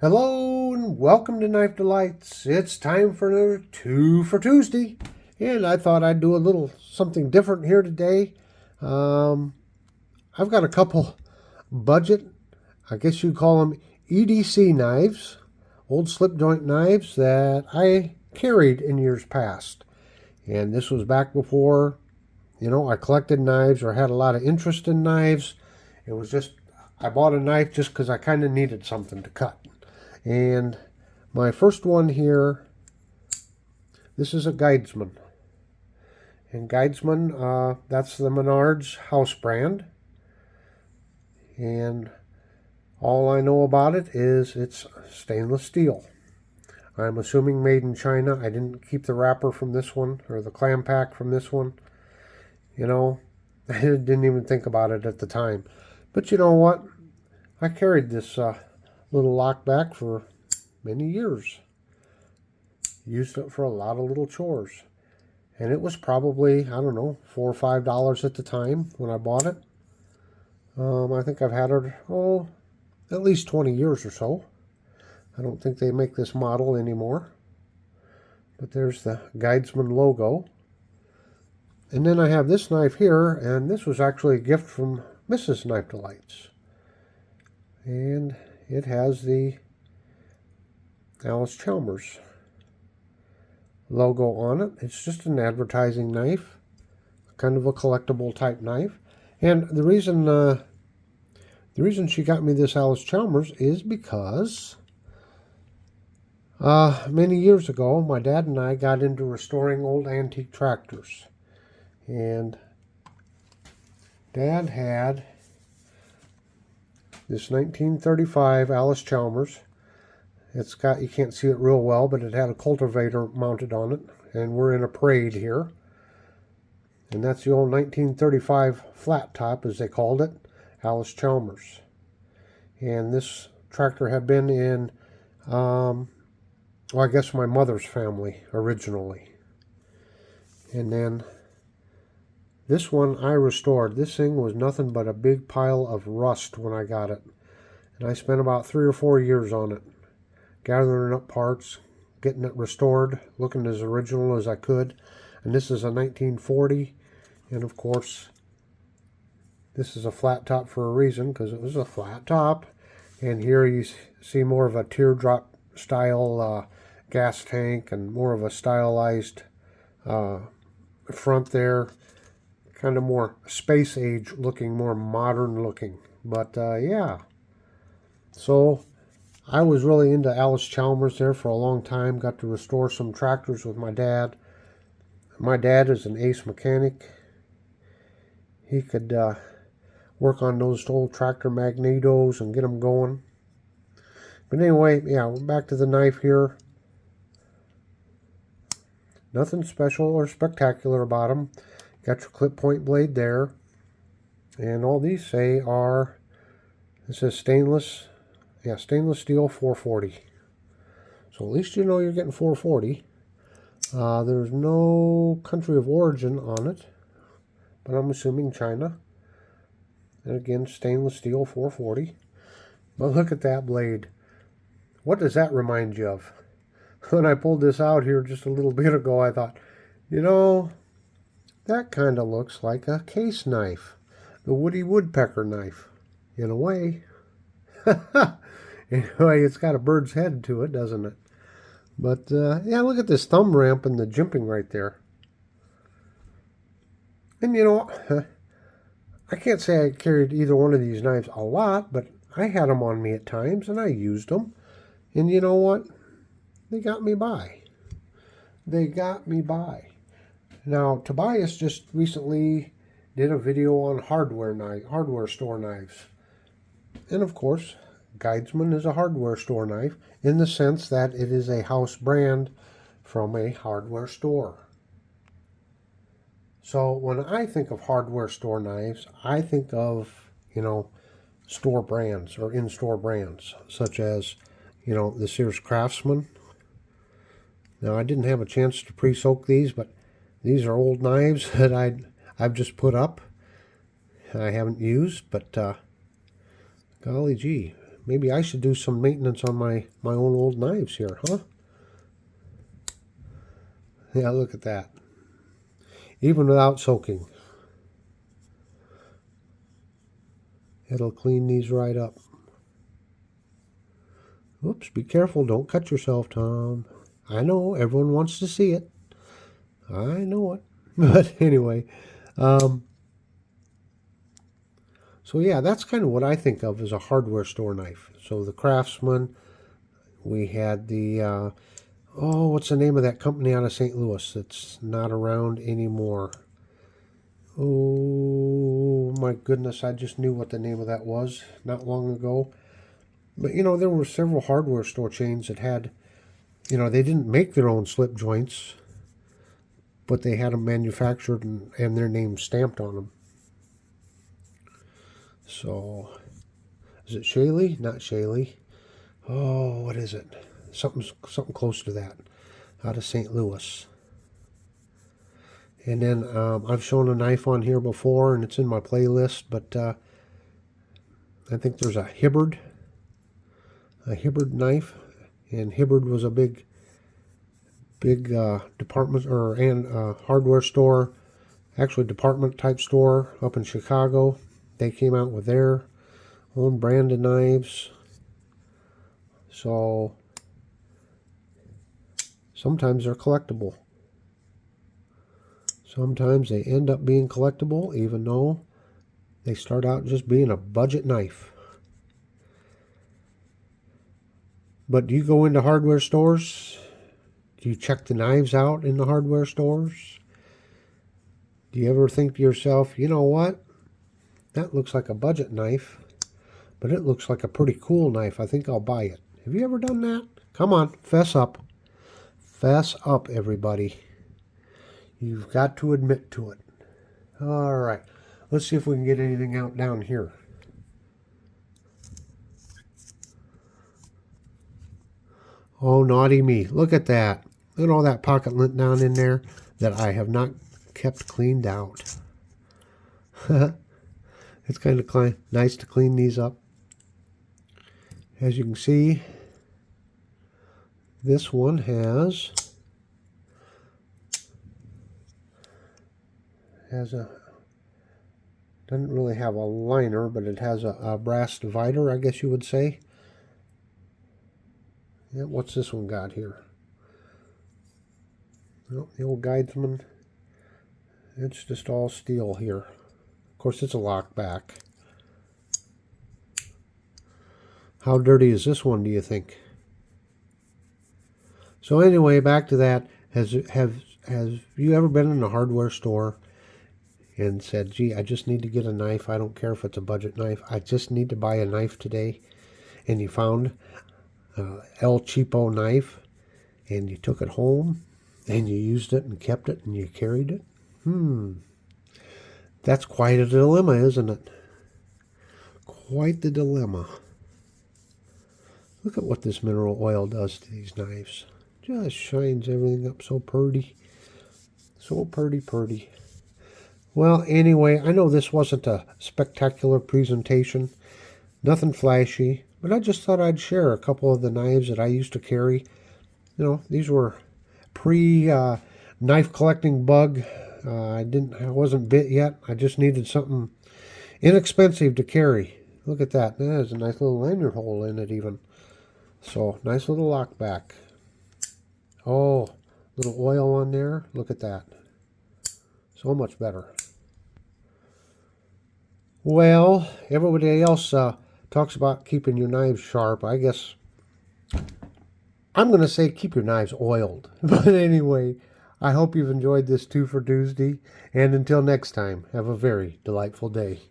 Hello and welcome to Knife Delights. It's time for another 2 for Tuesday, and I thought I'd do a little something different here today. I've got a couple budget, I guess you'd call them EDC knives, old slip joint knives that I carried in years past. And this was back before, I collected knives or had a lot of interest in knives. It was just, I bought a knife just because I kind of needed something to cut. And my first one here, this is a Guidesman. And Guidesman, that's the Menards house brand. And all I know about it is it's stainless steel. I'm assuming made in China. I didn't keep the wrapper from this one or the clam pack from this one. I didn't even think about it at the time. But you know what? I carried this little lockback for many years. Used it for a lot of little chores. And it was probably, I don't know, $4 or $5 at the time when I bought it. I think I've had it, at least 20 years or so. I don't think they make this model anymore. But there's the Guidesman logo. And then I have this knife here, and this was actually a gift from Mrs. Knife Delights. And it has the Alice Chalmers logo on it. It's just an advertising knife, kind of a collectible type knife. And the reason she got me this Alice Chalmers is because many years ago, my dad and I got into restoring old antique tractors. And Dad had this 1935 Alice Chalmers. It's got, you can't see it real well, but it had a cultivator mounted on it. And we're in a parade here. And that's the old 1935 flat top, as they called it, Alice Chalmers. And this tractor had been in, I guess my mother's family originally. And then this one I restored. This thing was nothing but a big pile of rust when I got it. And I spent about 3 or 4 years on it, gathering up parts, getting it restored, looking as original as I could. And this is a 1940. And of course, this is a flat top for a reason, because it was a flat top. And here you see more of a teardrop style gas tank and more of a stylized front there. Kind of more space age looking, more modern looking. But yeah. So I was really into Alice Chalmers there for a long time. Got to restore some tractors with my dad. My dad is an ace mechanic. He could work on those old tractor magnetos and get them going. But anyway, yeah, we're back to the knife here. Nothing special or spectacular about them. Got your clip point blade there. And all these say are, this says stainless steel 440. So at least you know you're getting 440. There's no country of origin on it, but I'm assuming China. And again, stainless steel 440. But look at that blade. What does that remind you of? When I pulled this out here just a little bit ago, I thought, that kind of looks like a case knife. The Woody Woodpecker knife, in a way. Anyway, it's got a bird's head to it, doesn't it? But, yeah, look at this thumb ramp and the jimping right there. And, I can't say I carried either one of these knives a lot, but I had them on me at times, and I used them. And you know what? They got me by. They got me by. Now, Tobias just recently did a video on hardware store knives. And of course, Guidesman is a hardware store knife in the sense that it is a house brand from a hardware store. So when I think of hardware store knives, I think of, store brands or in-store brands, such as, the Sears Craftsman. Now, I didn't have a chance to pre-soak these, but these are old knives that I've just put up. I haven't used, but golly gee, Maybe I should do some maintenance on my own old knives here, huh? Yeah, look at that. Even without soaking, it'll clean these right up. Oops, be careful. Don't cut yourself, Tom. I know, everyone wants to see it. I know it. But anyway, so yeah, that's kind of what I think of as a hardware store knife. So the Craftsman, we had the, oh, what's the name of that company out of St. Louis that's not around anymore? Oh, my goodness, I just knew what the name of that was not long ago. But, you know, there were several hardware store chains that had, you know, they didn't make their own slip joints, but they had them manufactured and their name stamped on them. So, is it Shaley? Not Shaley. Oh, what is it? Something close to that, out of St. Louis. And then I've shown a knife on here before, and it's in my playlist, but I think there's a Hibbard knife, and Hibbard was a big department and hardware store, actually department type store up in Chicago. They came out with their own brand of knives. So sometimes they're collectible. Sometimes they end up being collectible, even though they start out just being a budget knife. But do you go into hardware stores? Do you check the knives out in the hardware stores? Do you ever think to yourself, you know what? That looks like a budget knife, but it looks like a pretty cool knife. I think I'll buy it. Have you ever done that? Come on, fess up. Fess up, everybody. You've got to admit to it. All right. Let's see if we can get anything out down here. Oh, naughty me. Look at that. Look at all that pocket lint down in there that I have not kept cleaned out. It's kind of nice to clean these up. As you can see, this one doesn't really have a liner, but it has a brass divider, I guess you would say. Yeah, what's this one got here? Well, the old Guidesman. It's just all steel here. Of course, it's a lock back. How dirty is this one, do you think? So anyway, back to that. Have you ever been in a hardware store and said, gee, I just need to get a knife. I don't care if it's a budget knife. I just need to buy a knife today. And you found El Cheapo knife, and you took it home, and you used it and kept it, and you carried it. That's quite a dilemma, isn't it? Quite the dilemma. Look at what this mineral oil does to these knives. Just shines everything up so pretty. So pretty. Well, anyway, I know this wasn't a spectacular presentation. Nothing flashy. But I just thought I'd share a couple of the knives that I used to carry. You know, these were pre-knife collecting bug. I wasn't bit yet. I just needed something inexpensive to carry. Look at that. That has a nice little lanyard hole in it even. So, nice little lock back. Oh, little oil on there. Look at that. So much better. Well, everybody else talks about keeping your knives sharp. I guess I'm going to say keep your knives oiled. But anyway, I hope you've enjoyed this 2 for Tuesday. And until next time, have a very delightful day.